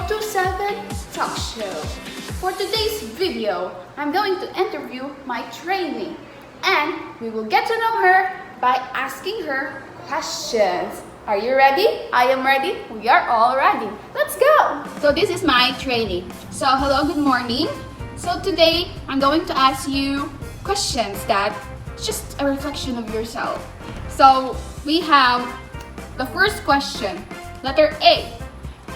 427 Talk Show. For today's video, I'm going to interview my trainee and we will get to know her by asking her questions. Are you ready? I am ready. We are all ready. Let's go! So this is my trainee. So hello, good morning. So today, I'm going to ask you questions that just a reflection of yourself. So we have the first question. Letter A.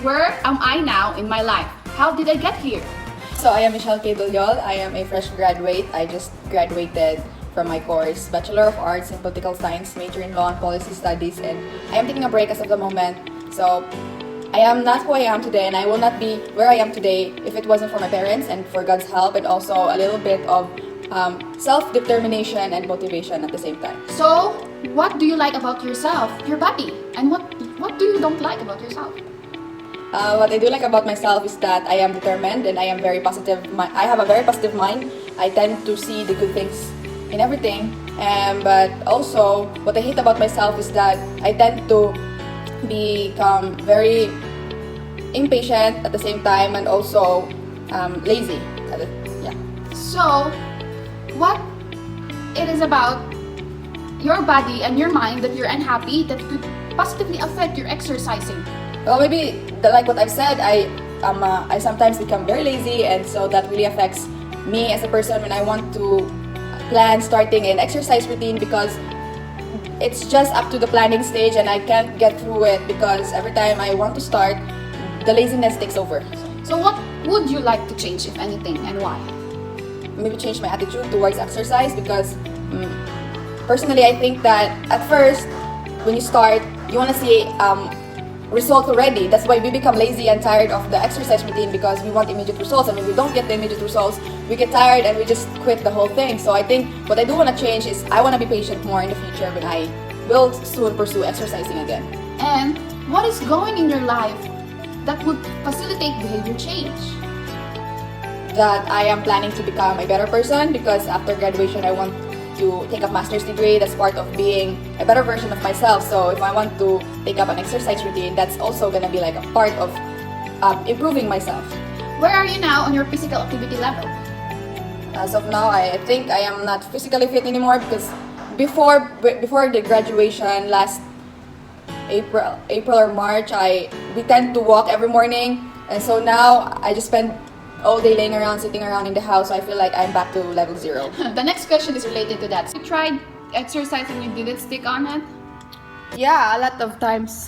Where am I now in my life? How did I get here? So I am Dolliole. I am a fresh graduate. I just graduated from my course, Bachelor of Arts in Political Science, major in Law and Policy Studies, and I am taking a break as of the moment. So I am not who I am today, and I will not be where I am today if it wasn't for my parents and for God's help, and also a little bit of self-determination and motivation at the same time. So, what do you like about yourself, your body, and what do you don't like about yourself? What I do like about myself is that I am determined and I am very positive. I have a very positive mind. I tend to see the good things in everything. But also, what I hate about myself is that I tend to become very impatient at the same time and also lazy. Yeah. So, what it is about your body and your mind that you're unhappy that could positively affect your exercising? Well, maybe like what I've said, I sometimes become very lazy, and so that really affects me as a person when I want to plan starting an exercise routine, because it's just up to the planning stage and I can't get through it because every time I want to start, the laziness takes over. So what would you like to change, if anything, and why? Maybe change my attitude towards exercise, because personally I think that at first when you start, you want to see results already. That's why we become lazy and tired of the exercise routine, because we want immediate results, and when we don't get the immediate results, we get tired and we just quit the whole thing. So I think what I do want to change is I want to be patient more in the future when I will soon pursue exercising again. And what is going in your life that would facilitate behavior change? That I am planning to become a better person, because after graduation I want to take a master's degree. That's part of being a better version of myself. So if I want to take up an exercise routine, that's also gonna be like a part of improving myself. Where are you now on your physical activity level? As of now, I think I am not physically fit anymore, because before the graduation last April or March, we tend to walk every morning, and so now I just spend all day laying around, sitting around in the house. So I feel like I'm back to level 0. The next question is related to that. You tried exercise and you didn't stick on it? Yeah,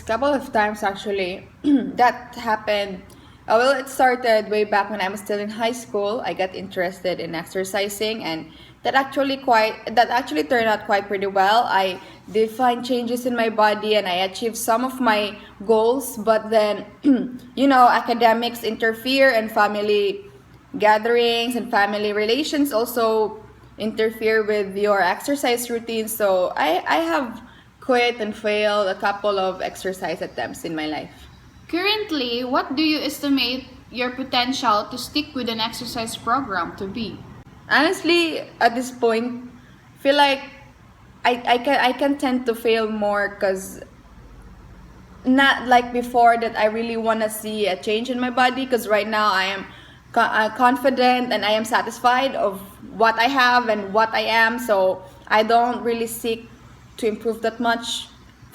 couple of times actually. That happened. Well, it started way back when I was still in high school. I got interested in exercising, and that actually turned out quite pretty well. I did find changes in my body and I achieved some of my goals, but then academics interfere, and family gatherings and family relations also interfere with your exercise routine. So I have quit and failed a couple of exercise attempts in my life. Currently, what do you estimate your potential to stick with an exercise program to be? Honestly, at this point, feel like I can tend to fail more, because not like before that I really want to see a change in my body, because right now I am confident and I am satisfied of what I have and what I am, so I don't really seek to improve that much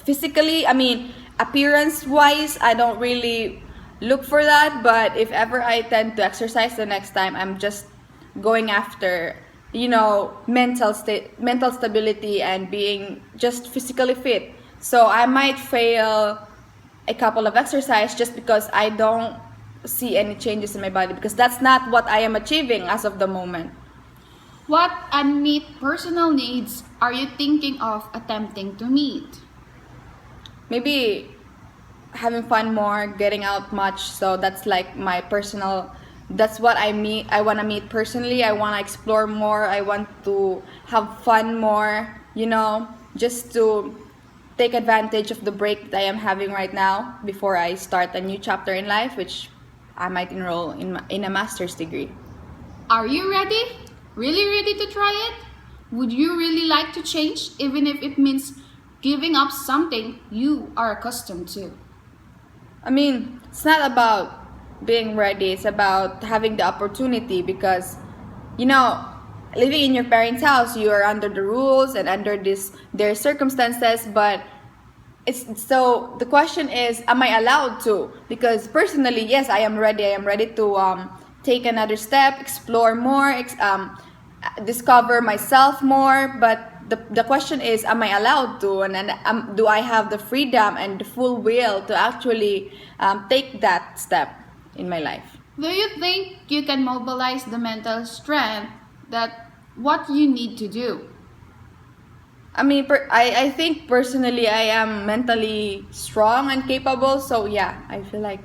physically. I mean, appearance wise, I don't really look for that, but if ever I tend to exercise the next time, I'm just going after mental stability and being just physically fit. So I might fail a couple of exercises just because I don't see any changes in my body, because that's not what I am achieving as of the moment. What unmet personal needs are you thinking of attempting to meet? Maybe having fun more, getting out much. So that's like my personal, that's what I want to meet personally. I want to explore more. I want to have fun more, just to take advantage of the break that I am having right now before I start a new chapter in life, which I might enroll in a master's degree. Are you ready? Really ready to try it? Would you really like to change, even if it means giving up something you are accustomed to? I mean, it's not about being ready. It's about having the opportunity because, you know, living in your parents' house, you are under the rules and under their circumstances, but it's so the question is, am I allowed to? Because personally, yes, I am ready. I am ready to take another step, explore more, discover myself more. But the question is, am I allowed to? And do I have the freedom and the full will to actually take that step in my life? Do you think you can mobilize the mental strength that what you need to do? I mean, I think personally I am mentally strong and capable. So yeah, I feel like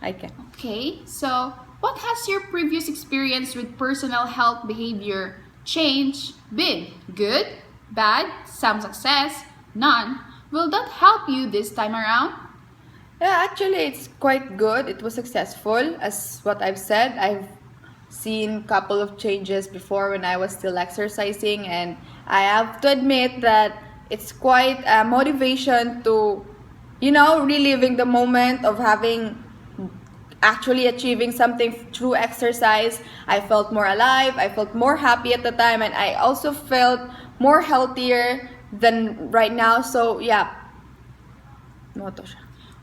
I can. Okay, so what has your previous experience with personal health behavior change been? Good? Bad? Some success? None? Will that help you this time around? Yeah, actually, it's quite good. It was successful, as what I've said. I've seen a couple of changes before when I was still exercising, and I have to admit that it's quite a motivation to, reliving the moment of having actually achieving something through exercise. I felt more alive, I felt more happy at the time, and I also felt more healthier than right now. So, yeah. Moto siya.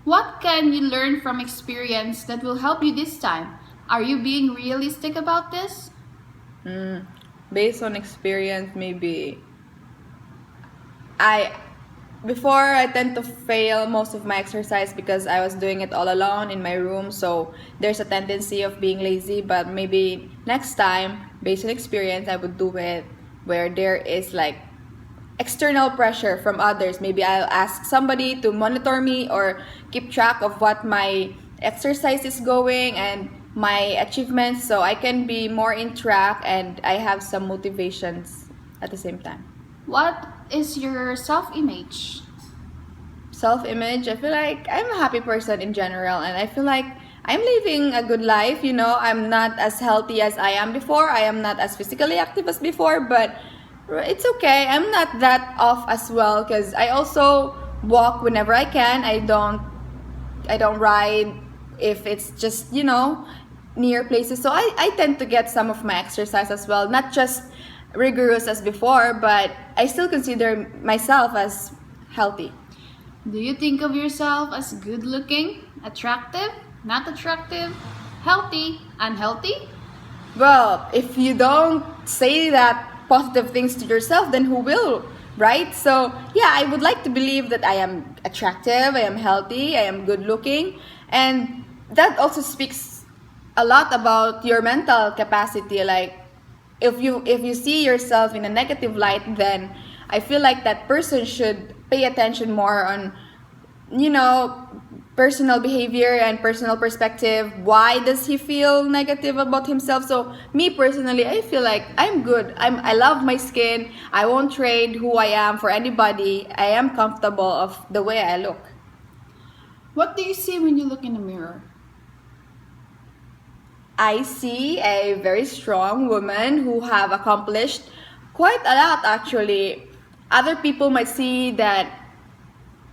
What can you learn from experience that will help you this time? Are you being realistic about this? Based on experience, maybe I before I tend to fail most of my exercise because I was doing it all alone in my room, so there's a tendency of being lazy. But maybe next time, based on experience, I would do it where there is like external pressure from others. Maybe I'll ask somebody to monitor me or keep track of what my exercise is going and my achievements, so I can be more in track and I have some motivations at the same time. What is your self-image? Self-image, I feel like I'm a happy person in general, and I feel like I'm living a good life. I'm not as healthy as I am before. I am not as physically active as before, but it's okay. I'm not that off as well because I also walk whenever I can. I don't ride if it's just near places. So I tend to get some of my exercise as well, not just rigorous as before, but I still consider myself as healthy. Do you think of yourself as good looking, attractive, not attractive, healthy, unhealthy? Well, if you don't say that positive things to yourself, then who will, right? So yeah, I would like to believe that I am attractive, I am healthy, I am good looking, and that also speaks a lot about your mental capacity. Like if you see yourself in a negative light, then I feel like that person should pay attention more on personal behavior and personal perspective. Why does he feel negative about himself? So me personally, I feel like I'm good. I love my skin. I won't trade who I am for anybody. I am comfortable of the way I look. What do you see when you look in the mirror? I see a very strong woman who have accomplished quite a lot actually. Other people might see that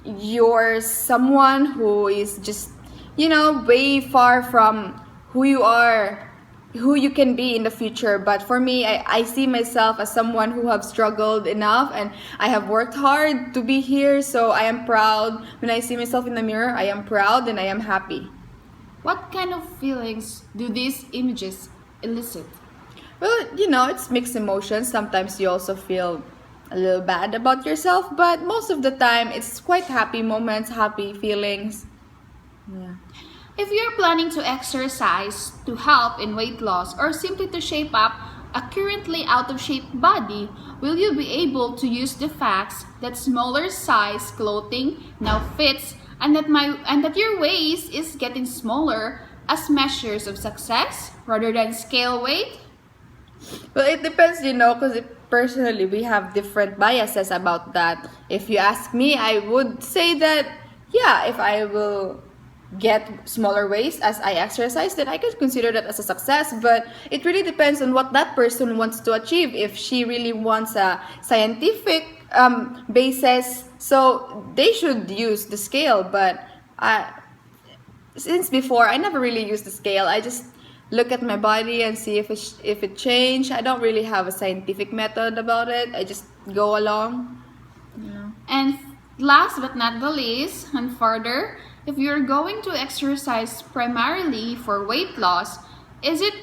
you're someone who is just, way far from who you are, who you can be in the future. But for me, I see myself as someone who have struggled enough and I have worked hard to be here. So I am proud. When I see myself in the mirror, I am proud and I am happy. What kind of feelings do these images elicit? Well, it's mixed emotions. Sometimes you also feel a little bad about yourself, but most of the time it's quite happy moments, happy feelings. Yeah. If you're planning to exercise to help in weight loss or simply to shape up a currently out of shape body, will you be able to use the facts that smaller size clothing now fits and that your waist is getting smaller as measures of success rather than scale weight? Well, it depends, because personally we have different biases about that. If you ask me, I would say that, yeah, if I will get smaller waist as I exercise, then I could consider that as a success. But it really depends on what that person wants to achieve. If she really wants a scientific basis, so they should use the scale. But since before I never really use the scale. I just look at my body and see if it changed. I don't really have a scientific method about it. I just go along. And last but not the least, and further, if you're going to exercise primarily for weight loss, is it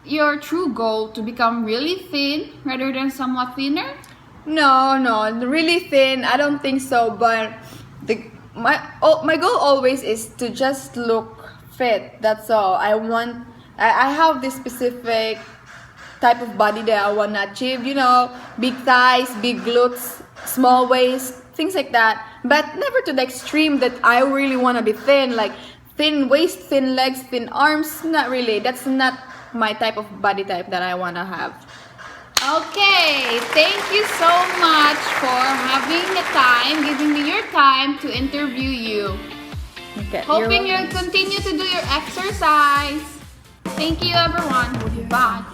your true goal to become really thin rather than somewhat thinner? No, really thin. I don't think so. But my goal always is to just look fit. That's all. I have this specific type of body that I want to achieve. You know, big thighs, big glutes, small waist, things like that. But never to the extreme that I really want to be thin, like thin waist, thin legs, thin arms. Not really. That's not my type of body type that I want to have. Okay, thank you so much for having the time, giving me your time to interview you. Okay. Hoping you'll continue to do your exercise. Thank you, everyone. Goodbye.